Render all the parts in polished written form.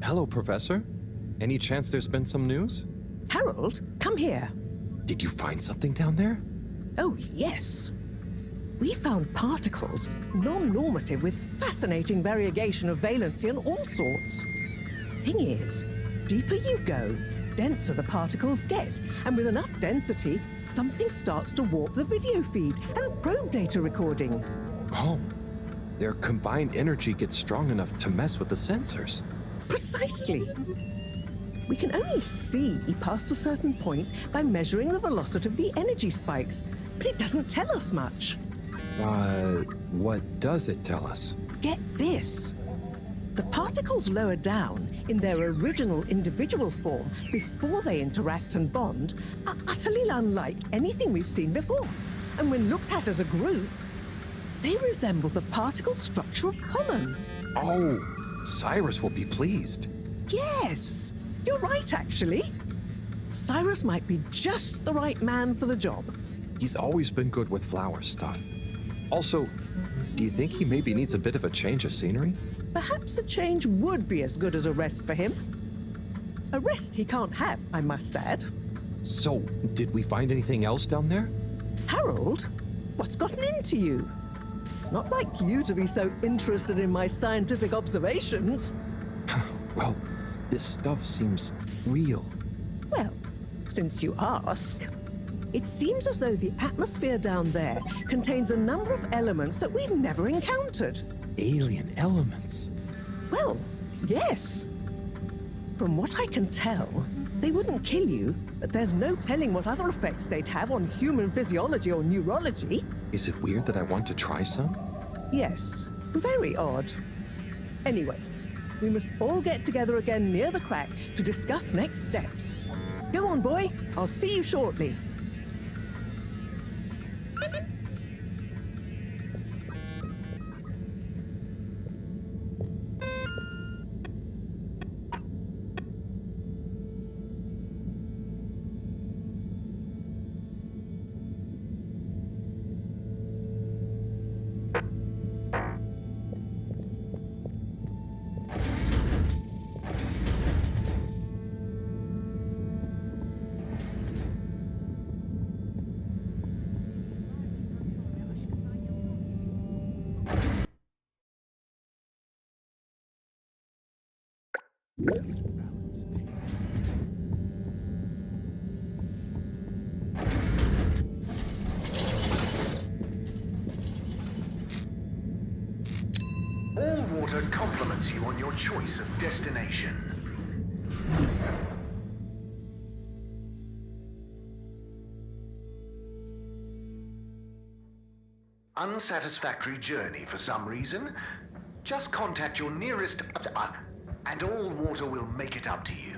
Hello, Professor. Any chance there's been some news? Harold, come here. Did you find something down there? Oh, yes. We found particles, non-normative with fascinating variegation of valency and all sorts. Thing is, deeper you go, denser the particles get, and with enough density, something starts to warp the video feed and probe data recording. Oh, their combined energy gets strong enough to mess with the sensors. Precisely. We can only see past a certain point by measuring the velocity of the energy spikes, but it doesn't tell us much. What does it tell us? Get this. The particles lower down in their original individual form before they interact and bond are utterly unlike anything we've seen before. And when looked at as a group, they resemble the particle structure of pollen. Oh, Cyrus will be pleased. Yes, you're right, actually. Cyrus might be just the right man for the job. He's always been good with flower stuff. Also, do you think he maybe needs a bit of a change of scenery? Perhaps a change would be as good as a rest for him. A rest he can't have, I must add. So, did we find anything else down there? Harold, what's gotten into you? Not like you to be so interested in my scientific observations. Well, this stuff seems real. Well, since you ask, it seems as though the atmosphere down there contains a number of elements that we've never encountered. Alien elements? Well, yes. From what I can tell, they wouldn't kill you, but there's no telling what other effects they'd have on human physiology or neurology. Is it weird that I want to try some? Yes, very odd. Anyway, we must all get together again near the crack to discuss next steps. Go on, boy. I'll see you shortly. All water compliments you on your choice of destination. Unsatisfactory journey for some reason? Just contact your nearest... and all water will make it up to you.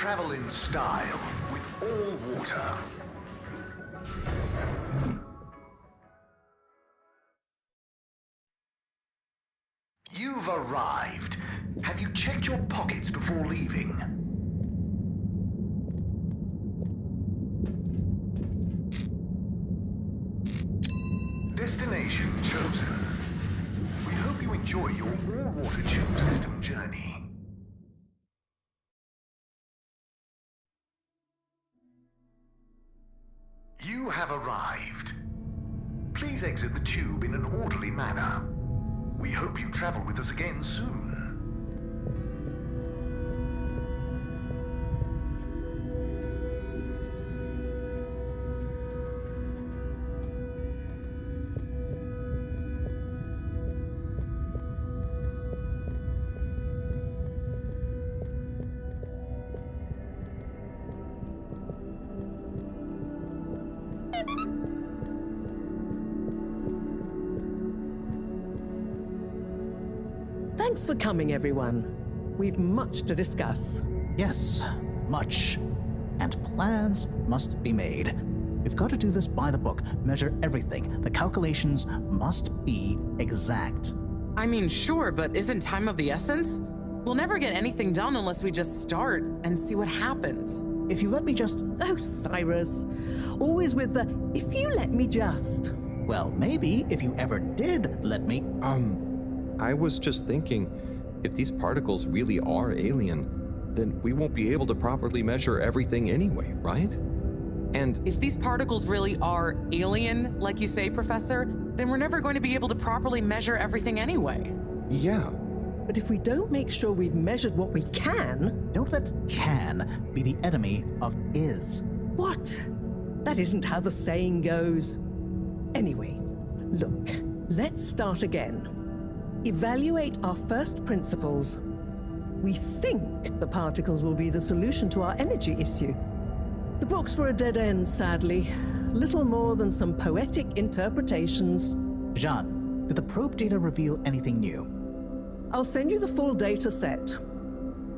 travel in style with all water. You've arrived. Have you checked your pockets before leaving? Destination chosen. We hope you enjoy your all-water tube system journey. You have arrived. Please exit the tube in an orderly manner. We hope you travel with us again soon. Thanks for coming, everyone. We've much to discuss. Yes, much. And plans must be made. We've got to do this by the book, measure everything. The calculations must be exact. I mean, sure, but isn't time of the essence? We'll never get anything done unless we just start and see what happens. If you let me just... Oh, Cyrus. Always with the, if you let me just. Well, maybe if you ever did let me... I was just thinking, if these particles really are alien, then we won't be able to properly measure everything anyway, right? And If these particles really are alien, like you say, Professor, then we're never going to be able to properly measure everything anyway. yeah, But if we don't make sure we've measured what we can... Don't let can be the enemy of is. What? That isn't how the saying goes. Anyway, look, let's start again. Evaluate our first principles. We think the particles will be the solution to our energy issue. The books were a dead end, sadly. Little more than some poetic interpretations. Jeanne, did the probe data reveal anything new? I'll send you the full data set.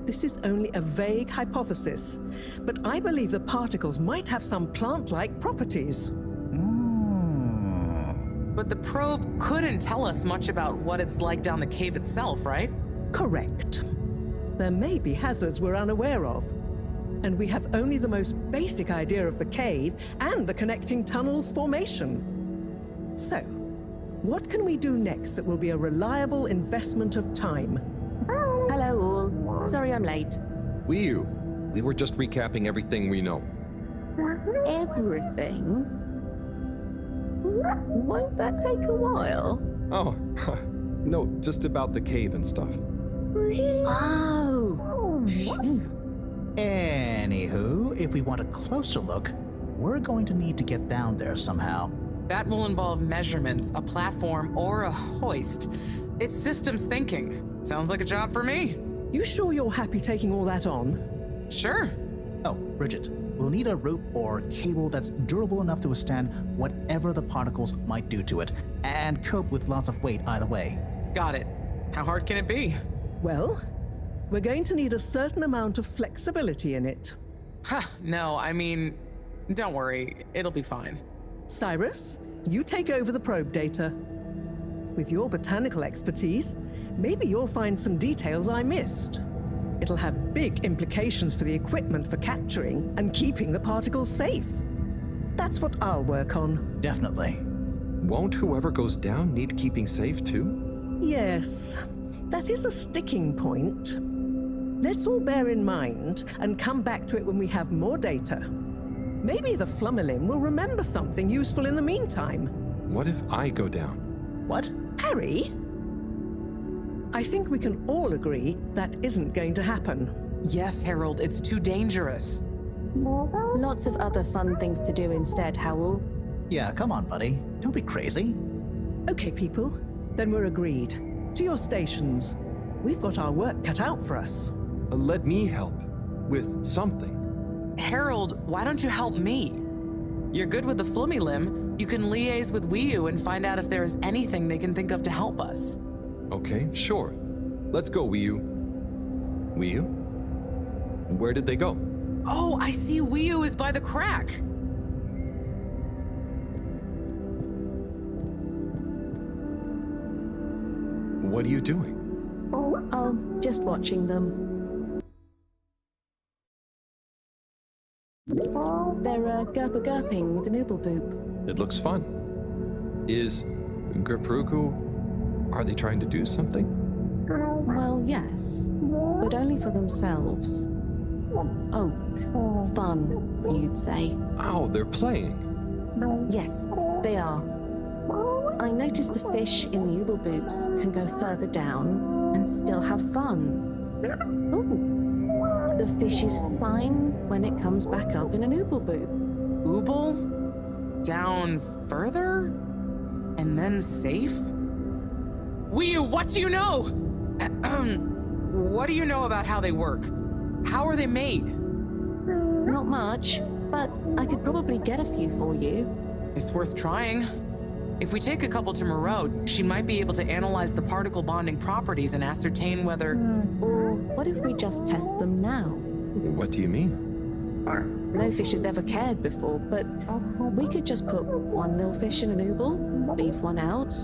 This is only a vague hypothesis, but I believe the particles might have some plant-like properties. But the probe couldn't tell us much about what it's like down the cave itself, right? Correct. There may be hazards we're unaware of, and we have only the most basic idea of the cave and the connecting tunnel's formation. So, what can we do next that will be a reliable investment of time? Hello all. Sorry I'm late. we were just recapping everything we know. Everything? Won't that take a while? Oh, no, just about the cave and stuff. Oh. Phew. Anywho, if we want a closer look, we're going to need to get down there somehow. That will involve measurements, a platform, or a hoist. It's systems thinking. Sounds like a job for me. You sure you're happy taking all that on? Sure. Oh, Bridget, we'll need a rope or cable that's durable enough to withstand whatever the particles might do to it, and cope with lots of weight either way. Got it. How hard can it be? Well, we're going to need a certain amount of flexibility in it. No, I mean, don't worry. It'll be fine. Cyrus, you take over the probe data. With your botanical expertise, maybe you'll find some details I missed. It'll have big implications for the equipment for capturing and keeping the particles safe. That's what I'll work on. Definitely. Won't whoever goes down need keeping safe too? Yes, that is a sticking point. Let's all bear in mind and come back to it when we have more data. Maybe the Flummerlim will remember something useful in the meantime. What if I go down? What? Harry? I think we can all agree that isn't going to happen. Yes, Harold, it's too dangerous. Lots of other fun things to do instead, Howell. Yeah, come on, buddy. Don't be crazy. Okay, people, then we're agreed. To your stations. We've got our work cut out for us. Let me help with something. Harold, why don't you help me? You're good with the Flummy Limb. You can liaise with Wiyu and find out if there is anything they can think of to help us. Okay, sure. Let's go, Wiyu. Wiyu? Where did they go? Oh, I see Wiu is by the crack. What are you doing? Oh, just watching them. They're gurping with an ooble boop. It looks fun. Is Gerpruku, are they trying to do something? Well, yes, but only for themselves. Oh, fun, you'd say. Oh, they're playing. Yes, they are. I noticed the fish in the ooble boops can go further down and still have fun. Ooh, the fish is fine when it comes back up in an ooble boop. Ooble? Down further? And then safe? Wiu, what do you know? What do you know about how they work? How are they made? Not much, but I could probably get a few for you. It's worth trying. If we take a couple to Mareaux, she might be able to analyze the particle bonding properties and ascertain whether... Or what if we just test them now? What do you mean? No fish has ever cared before, but we could just put one little fish in an ooble, leave one out,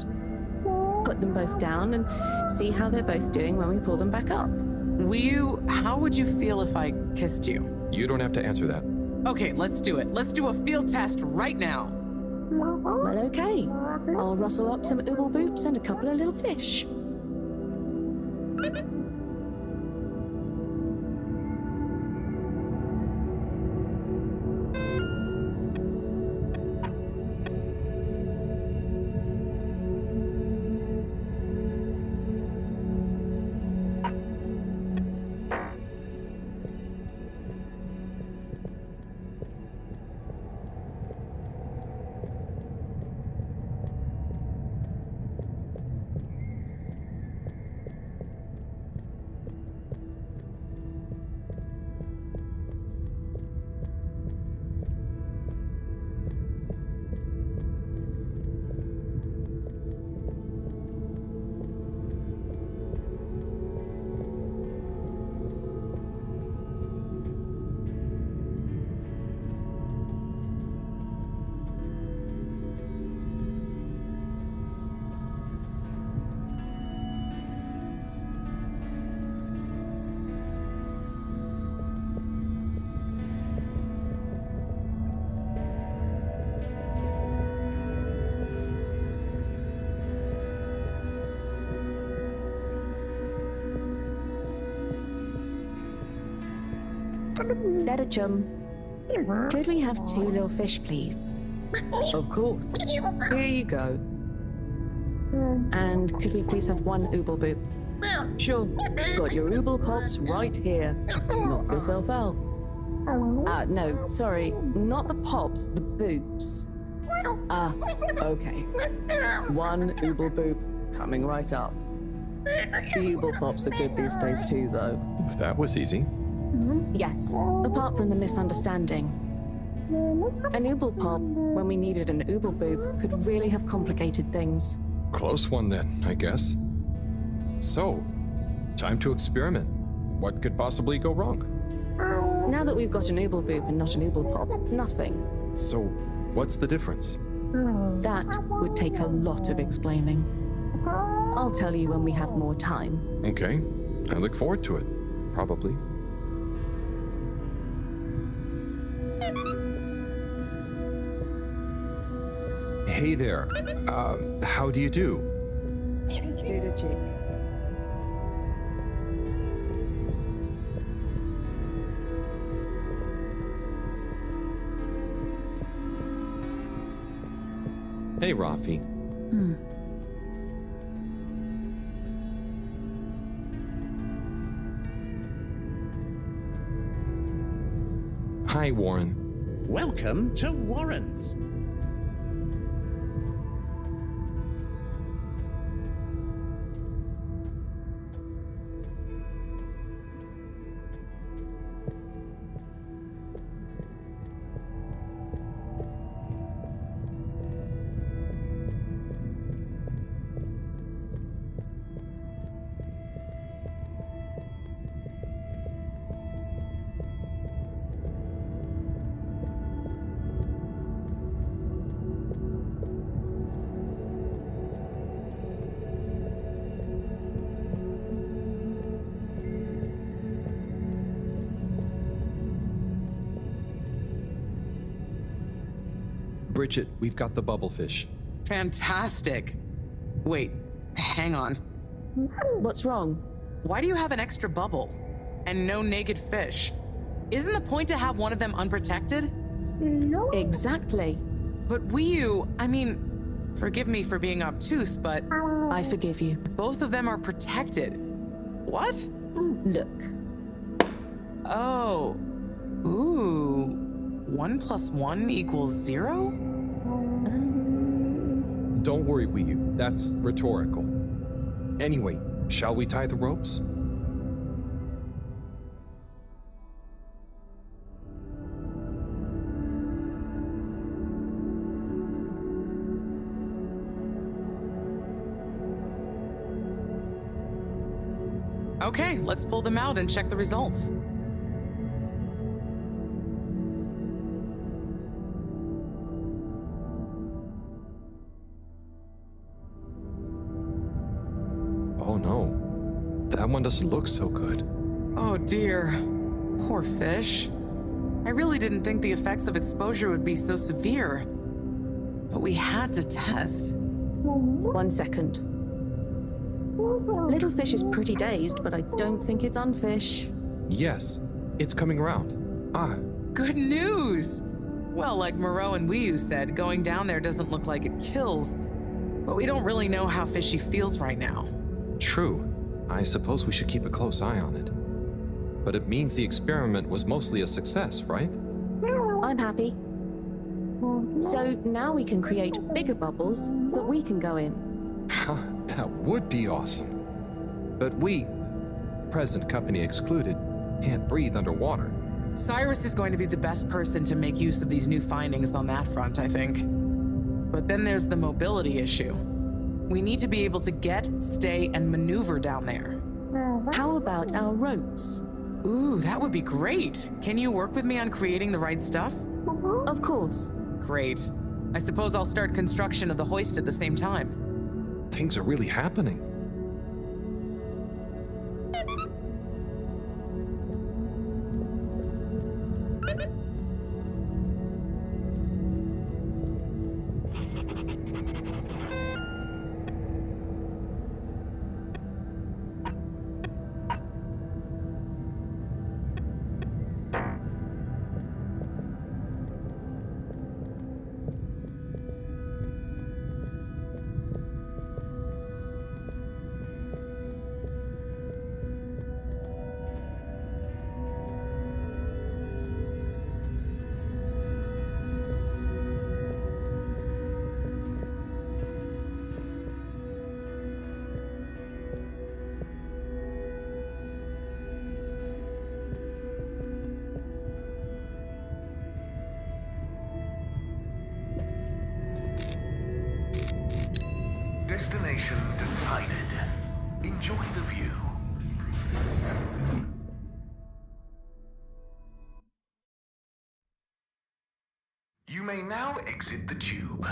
put them both down, and see how they're both doing when we pull them back up. Wiu, how would you feel if I kissed you? You don't have to answer that. Okay, let's do it. Let's do a field test right now. Well, okay. I'll rustle up some ooble boops and a couple of little fish. Better chum. Could we have 2 little fish, please? Of course. Here you go. And could we please have 1 ooble boop? Sure. Got your ooble pops right here. Knock yourself out. No, sorry, not the pops, the boops. Okay. 1 ooble boop coming right up. The ooble pops are good these days too, though. That was easy. Yes, apart from the misunderstanding. An ooble pop, when we needed an ooble boop, could really have complicated things. Close one then, I guess. So, time to experiment. What could possibly go wrong? Now that we've got an ooble boop and not an ooble pop, nothing. So, what's the difference? That would take a lot of explaining. I'll tell you when we have more time. Okay, I look forward to it. Probably. Hey there. How do you do? Data chick. Hey, Rafi. Hi, Warren. Welcome to Warren's. Bridget, we've got the bubblefish. Fantastic. Wait, hang on. What's wrong? Why do you have an extra bubble? And no naked fish? Isn't the point to have one of them unprotected? Exactly. But I mean, forgive me for being obtuse, but I forgive you. both of them are protected. What? Look. Oh. Ooh. 1 + 1 = 0? Don't worry, Wiyu. That's rhetorical. Anyway, shall we tie the ropes? Okay, let's pull them out and check the results. Oh no. That one doesn't look so good. Oh dear. Poor fish. I really didn't think the effects of exposure would be so severe. But we had to test. 1 second. Little fish is pretty dazed, but I don't think it's unfish. Yes, it's coming around. Ah, Good news! Well, like Mareaux and Wiyu said, going down there doesn't look like it kills. But we don't really know how fishy feels right now. true. I suppose we should keep a close eye on it. But it means the experiment was mostly a success, right? I'm happy. So now we can create bigger bubbles that we can go in. That would be awesome. But we, present company excluded, can't breathe underwater. Cyrus is going to be the best person to make use of these new findings on that front, I think. But then there's the mobility issue. We need to be able to get, stay, and maneuver down there. How about our ropes? Ooh, that would be great. Can you work with me on creating the right stuff? Of course. Great. I suppose I'll start construction of the hoist at the same time. Things are really happening. Destination decided. Enjoy the view. You may now exit the tube.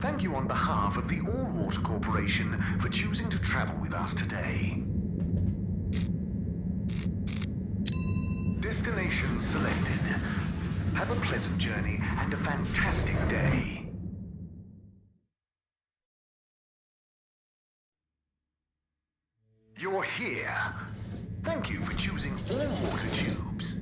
Thank you on behalf of the All-Water Corporation for choosing to travel with us today. Destination selected. Have a pleasant journey and a fantastic day. You're here. Thank you for choosing all water tubes.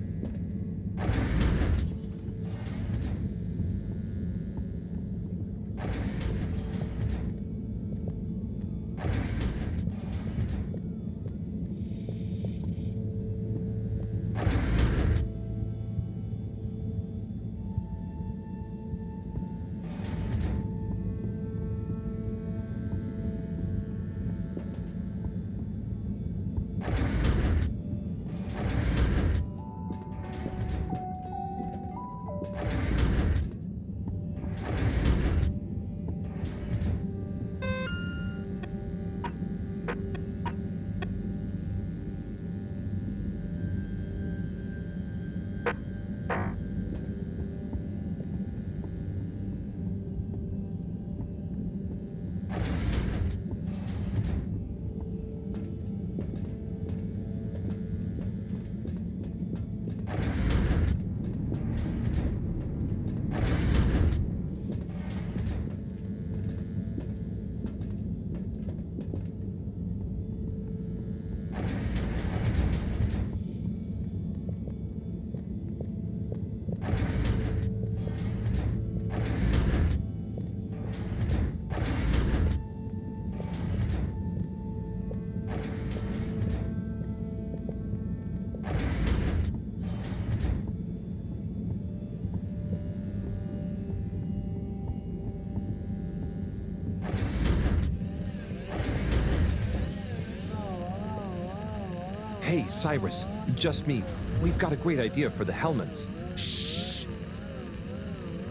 Hey, Cyrus, just me. We've got a great idea for the helmets. Shh.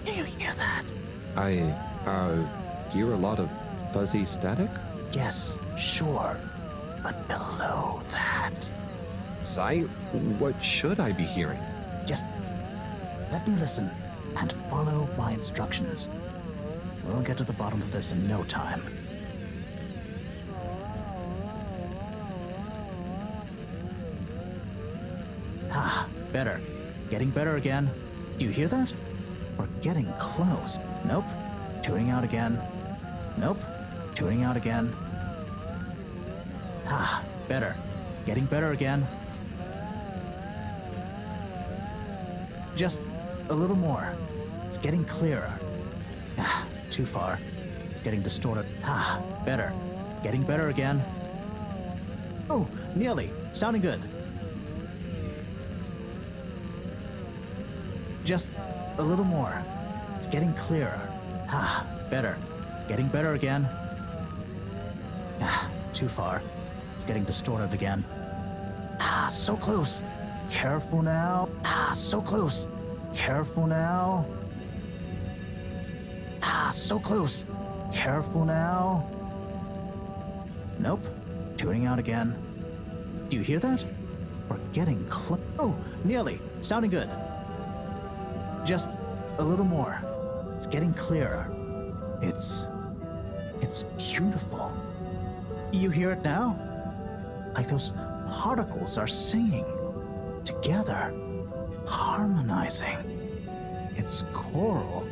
Do you hear that? I, hear a lot of fuzzy static? Yes, sure. But below that, Cy, what should I be hearing? just let me listen and follow my instructions. We'll get to the bottom of this in no time. Ah, better. Getting better again. Do you hear that? We're getting close. Nope. Tuning out again. Nope. Tuning out again. Ah, better. Getting better again. Just a little more. It's getting clearer. Ah, too far. It's getting distorted. Ah, better. Getting better again. Oh, nearly. Sounding good. Just a little more. It's getting clearer. Ah, better. Getting better again. Ah, too far. It's getting distorted again. Ah, so close. Careful now. Ah, so close. Careful now. Ah, so close. Careful now. Nope. Tuning out again. Do you hear that? We're getting close. Oh, nearly. Sounding good. Just a little more. It's getting clearer. It's beautiful. You hear it now? Like those particles are singing together, harmonizing. It's choral.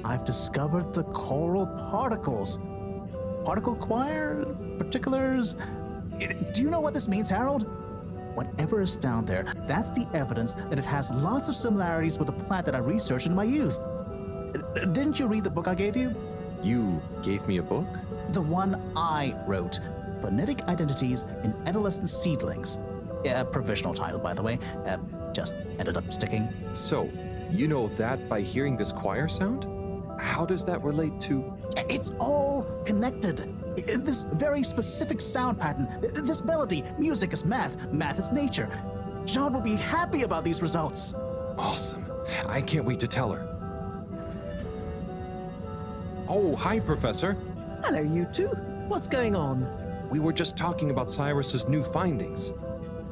I've discovered the choral particles. Particle choir? Particulars? Do you know what this means, Harold? Whatever is down there, that's the evidence that it has lots of similarities with the plant that I researched in my youth. Didn't you read the book I gave you? You gave me a book? The one I wrote. Phonetic Identities in Adolescent Seedlings. Provisional title, by the way. Just ended up sticking. So, you know that by hearing this choir sound? How does that relate to... It's all connected. This very specific sound pattern, this melody, music is math, math is nature. Jeanne will be happy about these results. Awesome. I can't wait to tell her. Oh, hi, Professor. Hello, you two. What's going on? We were just talking about Cyrus's new findings.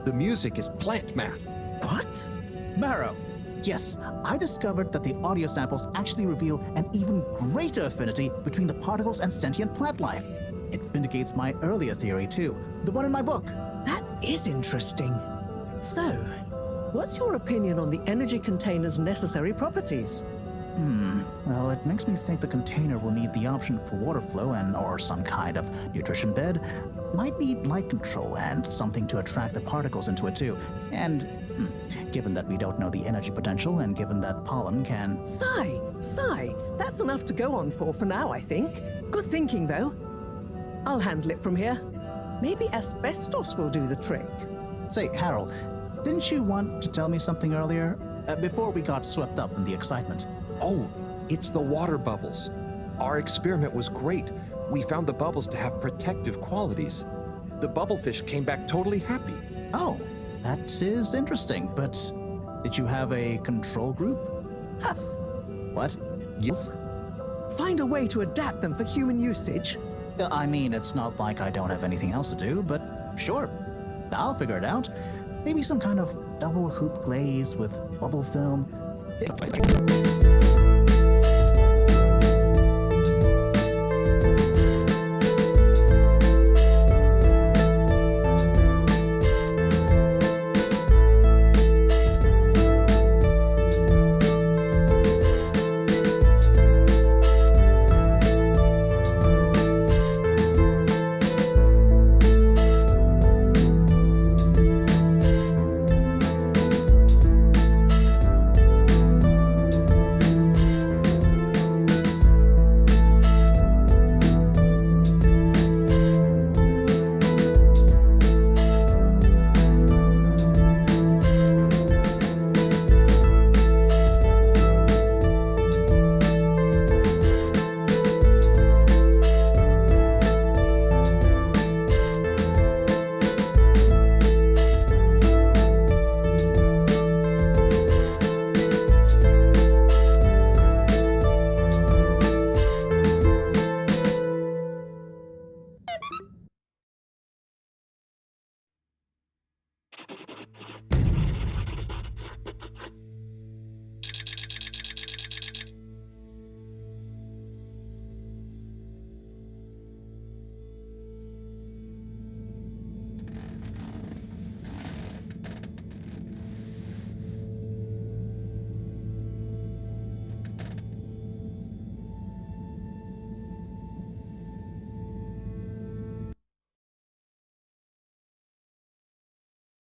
The music is plant math. What? Mareaux. Yes, I discovered that the audio samples actually reveal an even greater affinity between the particles and sentient plant life. It vindicates my earlier theory, too, the one in my book. That is interesting. So, what's your opinion on the energy container's necessary properties? Well, it makes me think the container will need the option for water flow or some kind of nutrition bed. Might need light control and something to attract the particles into it too. And, given that we don't know the energy potential and given that pollen can... Sigh! That's enough to go on for now, I think. Good thinking, though. I'll handle it from here. Maybe asbestos will do the trick. Say, Harold, didn't you want to tell me something earlier? Before we got swept up in the excitement. Oh, it's the water bubbles. Our experiment was great. We found the bubbles to have protective qualities. The bubblefish came back totally happy. Oh, that is interesting, but did you have a control group? What? Yes? Find a way to adapt them for human usage? I mean, it's not like I don't have anything else to do, but sure, I'll figure it out. Maybe some kind of double hoop glaze with bubble film.